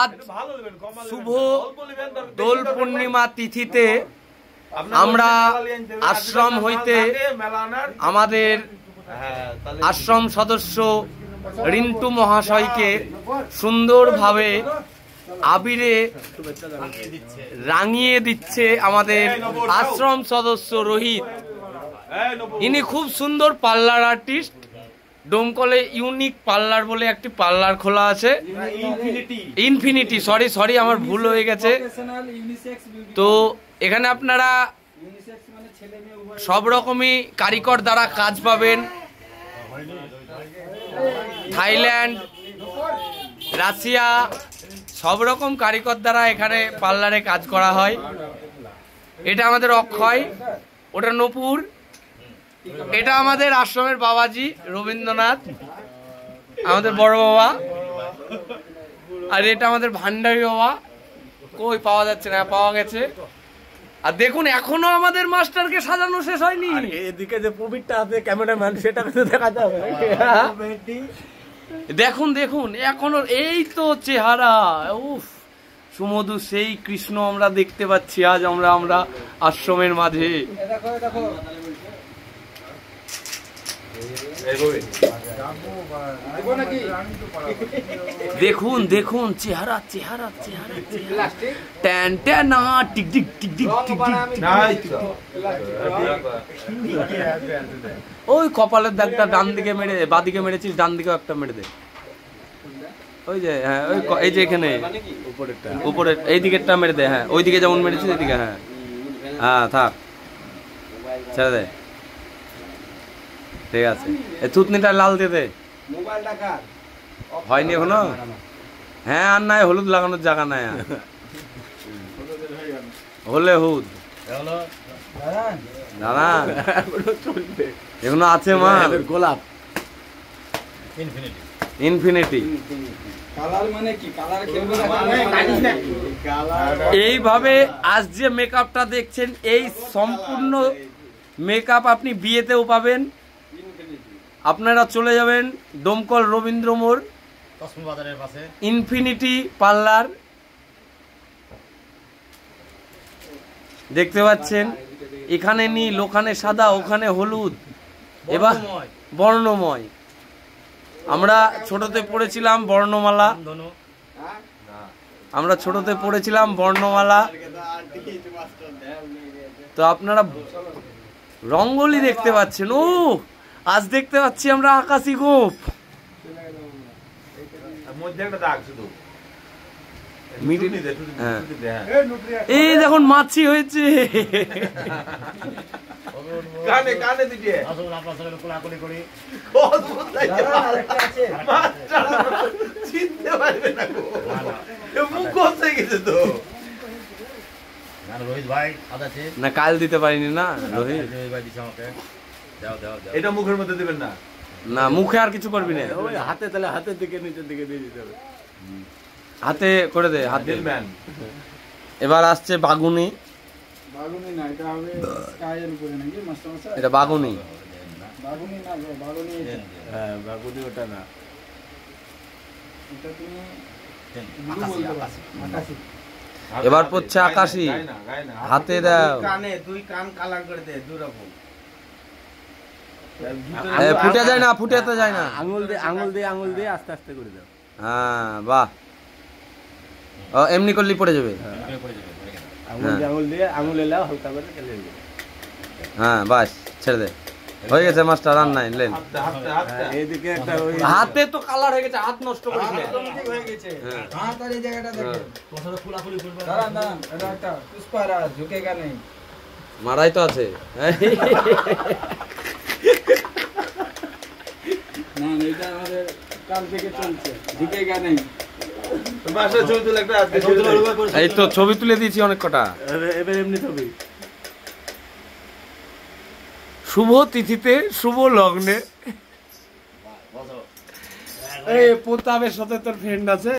আজ শুভ দোল পূর্ণিমা তিথিতে আমরা আশ্রম হইতে আমাদের আশ্রম সদস্য রিন্টু মহাশয়কে সুন্দরভাবে আবিরে রাঙিয়ে দিচ্ছে আমাদের আশ্রম সদস্য রোহিত। ইনি খুব সুন্দর পার্লার আর্টিস্ট। ডোমকলে ইউনিক পার্লার বলে একটি পার্লার খোলা আছে, ইনফিনিটি। সরি আমার ভুল হয়ে গেছে। তো এখানে আপনারা সব রকমই কারিগর দ্বারা কাজ পাবেন। থাইল্যান্ড, রাশিয়া সব রকম কারিগর দ্বারা এখানে পার্লারে কাজ করা হয়। এটা আমাদের অক্ষয়, ওটা নূপুর, এটা আমাদের আশ্রমের বাবাজি রবীন্দ্রনাথ, আমাদের বড় বাবা, আর এটা আমাদের ভান্ডারী বাবা। কই পাওয়া যাচ্ছে না, পাওয়া গেছে। আর দেখুন এখনো আমাদের মাস্টারকে সাজানো শেষ হয়নি। এদিকে যে প্রবীরটা আছে ক্যামেরাম্যান, সেটা দেখা যাবে। দেখুন দেখুন এখনো এই তো চেহারা, উফ সুমধু সেই কৃষ্ণ আমরা দেখতে পাচ্ছি আজ আমরা আশ্রমের মাঝে। দেখুন দেখুন চেহারা চেহারা চেহারা ট্যান ট্যান না tick tick tick tick tick tick. ওই কপালের দাগটা ডান দিকে মেরে, বাদিকে মেরেছিস, ডান দিকেও একটা মেরে দে। ওই যে হ্যাঁ, ওই এই যে এখানে উপরে এই দিকেরটা মেরে দে। হ্যাঁ ওইদিকে যেমন মেরেছিস এদিকে। হ্যাঁ হ্যাঁ থাক, ছেড়ে দে, ঠিক আছে। এই থুতনিটা লাল দিয়ে দে। হয়নি এখনো? হ্যাঁ আর নাই, হলুদ লাগানোর জায়গা নাই। হলে হুদ দাদা এখনো আছে মা। গোলাপ ইনফিনিটি। এইভাবে আজ যে মেকআপটা দেখছেন, এই সম্পূর্ণ মেকআপ আপনি বিয়েতেও পাবেন। আপনারা চলে যাবেন ডোমকল রবীন্দ্র মোড়, ইনফিনিটি পার্লার। দেখতে পাচ্ছেন এখানে নীল, ওখানে সাদা, ওখানে হলুদ, এবার বর্ণময়। আমরা ছোটতে পড়েছিলাম বর্ণমালা, আমরা ছোটতে পড়েছিলাম বর্ণমালা। তো আপনারা রঙ্গোলি দেখতে পাচ্ছেন। ও আজ দেখতে পাচ্ছি আমরা আকাশি গোপ। এই দেখুন মাছি হয়েছে। না কাল দিতে পারিনি না রোহিত। এটা মুখের মধ্যে দিবেন না, না মুখে আর কিছু করবি না, হাতে, তাহলে হাতের দিকে নিচের দিকে দিয়ে দিতে হবে। হাতে করে দে, হাত দিবেন। এবার আসছে বাগুনি। বাগুনি না, এটা হবে স্কাইয়ের উপরে নাকি মাস্টার মশাই? এটা বাগুনি। বাগুনি না, বাগুনি। হ্যাঁ বাগুনি ওটা না, এটা তুমি আকাশী। এবার পড়ছে আকাশী। হাতে দাও, কানে দুই কান কালার করে দে, দুই রকম। ফুটে যায় না, ফুটেতে যায় না। আঙুল দিয়ে আস্তে আস্তে করে দাও। হ্যাঁ বাহ, এমনি করলেই পড়ে যাবে। আঙুল এলাও হালকা করে খেলে দিবে। হ্যাঁ বাস ছেড়ে দে, হয়ে গেছে মাস্টার। রান নাই লেন। এইদিকে একটা হাতে তো কালার হয়ে গেছে, হাত নষ্ট করিস না। ঠিক হয়ে গেছে। হাত আর এই জায়গাটা দেখেন। কোথাও খোলাখুলি করবে। দাঁড়ান এটা একটা পুষ্পারা ঝুঁকেগা নেই। মারাই তো আছে। না এটা আমাদের কাল থেকে চলছে, ঝুঁকেগা নেই। এই তো ছবি তুলে দিয়েছি অনেক কটা। এবার এমনি ছবি। শুভ তিথিতে শুভ লগ্নে এই প্রতাপের সাথে তোর ফ্রেন্ড আছে।